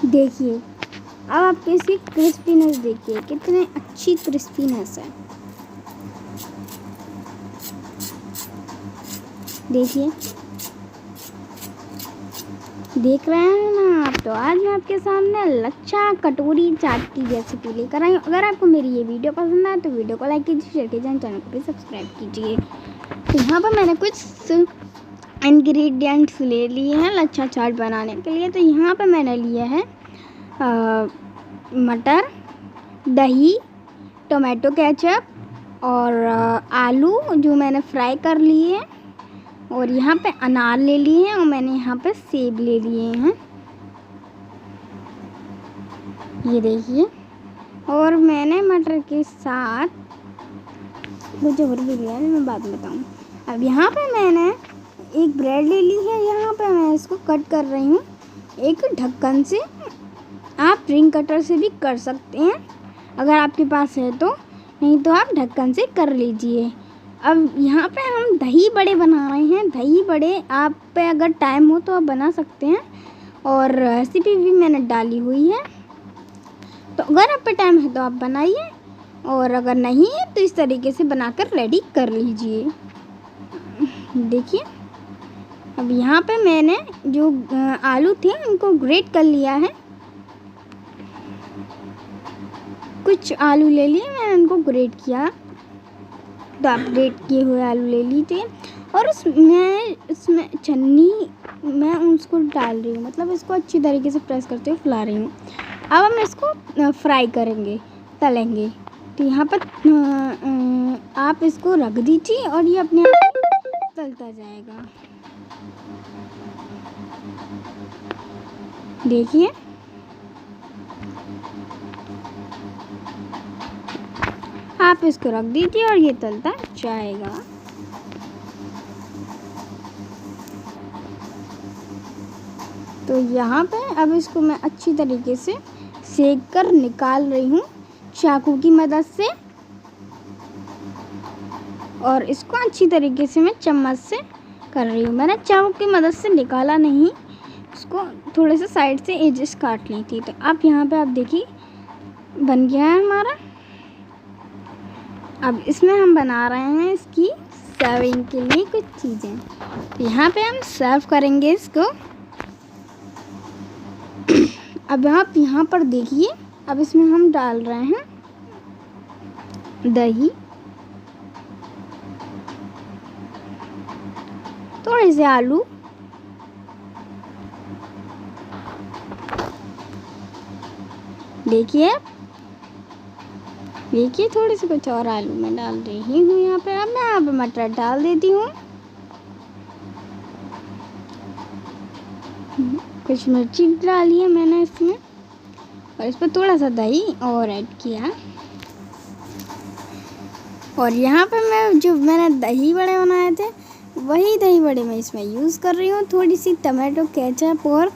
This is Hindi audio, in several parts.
देखिए, अब आप इसकी क्रिस्पीनेस देखिए, कितनी अच्छी क्रिस्पीनेस है। देखिए, देख रहे हैं ना आप। तो आज मैं आपके सामने लच्छा कटोरी चाट की रेसिपी लेकर आई हूँ। अगर आपको मेरी ये वीडियो पसंद आए तो वीडियो को लाइक कीजिए, शेयर कीजिए, चैनल को भी सब्सक्राइब कीजिए। तो यहाँ पर मैंने कुछ इंग्रेडिएंट्स ले लिए हैं लच्छा चाट बनाने के लिए। तो यहाँ पर मैंने लिया है मटर, दही, टोमेटो केचप और आलू जो मैंने फ्राई कर लिए हैं, और यहाँ पे अनार ले लिए हैं, और मैंने यहाँ पे सेब ले लिए हैं, ये देखिए। और मैंने मटर के साथ कुछ और भी लिया है, मैं बाद में बताऊँ। अब यहाँ पे मैंने एक ब्रेड ले ली है, यहाँ पे मैं इसको कट कर रही हूँ एक ढक्कन से। आप रिंग कटर से भी कर सकते हैं अगर आपके पास है तो, नहीं तो आप ढक्कन से कर लीजिए। अब यहाँ पे हम दही बड़े बना रहे हैं। दही बड़े आप पे अगर टाइम हो तो आप बना सकते हैं, और रेसिपी भी मैंने डाली हुई है। तो अगर आप पे टाइम है तो आप बनाइए, और अगर नहीं है तो इस तरीके से बनाकर रेडी कर लीजिए। देखिए, अब यहाँ पे मैंने जो आलू थे उनको ग्रेट कर लिया है। कुछ आलू ले लिए, मैंने उनको ग्रेट किया। तो आप ग्रेट किए हुए आलू ले लीजिए, और इसमें छन्नी मैं उसको डाल रही हूँ, मतलब इसको अच्छी तरीके से प्रेस करते हुए फैला रही हूँ। अब हम इसको फ्राई करेंगे, तलेंगे। तो यहाँ पर आप इसको रख दीजिए और ये अपने आप तलता जाएगा। देखिए, आप इसको रख दीजिए और ये तलता जाएगा। तो यहाँ पे अब इसको मैं अच्छी तरीके से सेक कर निकाल रही हूँ चाकू की मदद से, और इसको अच्छी तरीके से मैं चम्मच से कर रही हूँ। मैंने चाकू की मदद से निकाला नहीं, उसको थोड़े से साइड से एजेस काट ली थी। तो आप यहाँ पे आप देखिए बन गया है हमारा। अब इसमें हम बना रहे हैं इसकी सर्विंग के लिए कुछ चीज़ें। तो यहाँ पे हम सर्व करेंगे इसको। अब आप यहाँ पर देखिए, अब इसमें हम डाल रहे हैं दही, थोड़े से आलू, देखिए थोड़े से कुछ और आलू मैं डाल रही हूँ यहाँ पे। अब मैं यहाँ पे मटर डाल देती हूँ, कुछ मिर्ची डाली है मैंने इसमें, और इस पर थोड़ा सा दही और ऐड किया। और यहाँ पे मैंने दही बड़े बनाए थे, वही दही बड़े मैं इसमें यूज़ कर रही हूँ। थोड़ी सी टमाटो केचप और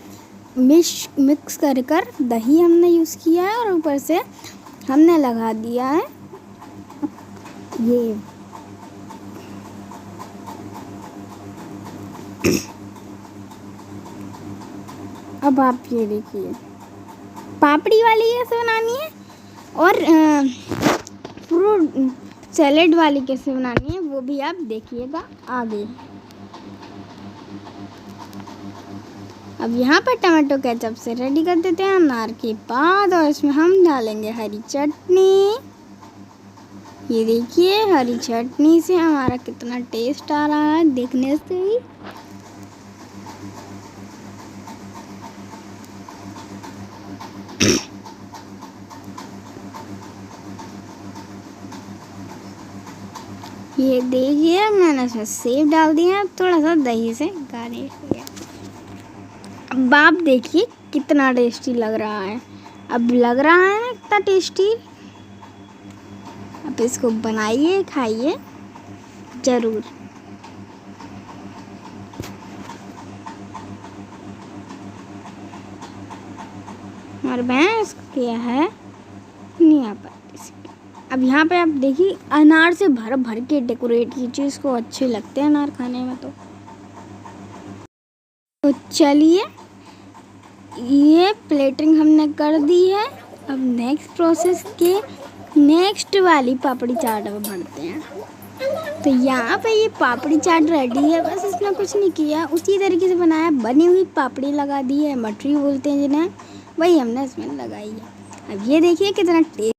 मिक्स कर दही हमने यूज़ किया है, और ऊपर से हमने लगा दिया है ये अब आप ये देखिए, पापड़ी वाली कैसे बनानी है और फ्रूट सैलेड वाली कैसे बनानी है वो भी आप देखिएगा आगे। अब यहाँ पर टमाटो केचप से रेडी कर देते हैं अनार के बाद, और इसमें हम डालेंगे हरी चटनी। ये देखिए, हरी चटनी से हमारा कितना टेस्ट आ रहा है देखने से ही। ये देखिए, मैंने इसमें सेब डाल दिया, थोड़ा सा दही से गार्निश किया। अब आप देखिए कितना टेस्टी लग रहा है। अब लग रहा है ना कितना टेस्टी। अब इसको बनाइए, खाइए ज़रूर। हमारे भैंस किया है नहीं आ पाती। अब यहाँ पे आप देखिए, अनार से भर भर के डेकोरेट कीजिए, इसको अच्छे लगते हैं अनार खाने में। तो चलिए ये प्लेटिंग हमने कर दी है। अब नेक्स्ट प्रोसेस के नेक्स्ट वाली पापड़ी चाट में बढ़ते हैं। तो यहाँ पे ये पापड़ी चाट रेडी है, बस इसमें कुछ नहीं किया, उसी तरीके से बनाया। बनी हुई पापड़ी लगा दी है, मटरी बोलते हैं जिन्हें, वही हमने इसमें लगाई है। अब ये देखिए कितना टेस्ट